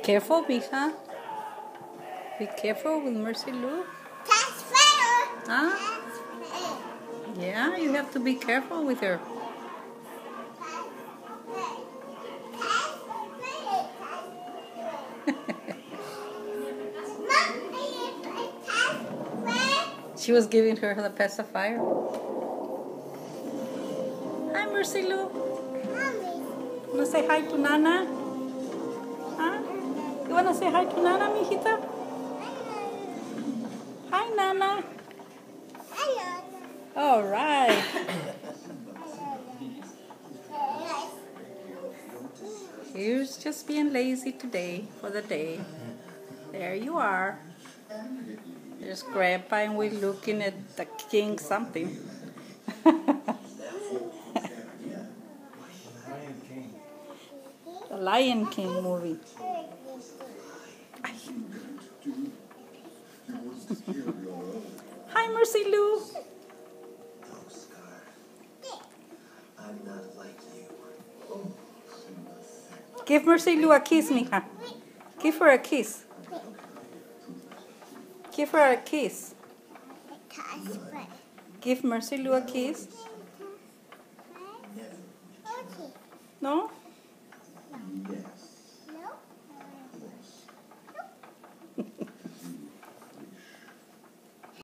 careful, mija. Be careful with Mercy Lou. That's fair. Huh? That's fair. Yeah, you have to be careful with her. She was giving her the pacifier. Hi, Mercy Lou. Wanna say hi to Nana? Huh? You wanna say hi to Nana, mijita? Hi, Nana. All right. Here's just being lazy today for the day. There you are. There's Grandpa and we're looking at the king something. The Lion King movie. Hi, Mercy Lou. Give Mercy Lou a kiss, mija. Give her a kiss. Give her a kiss. Give Mercy Lou a kiss.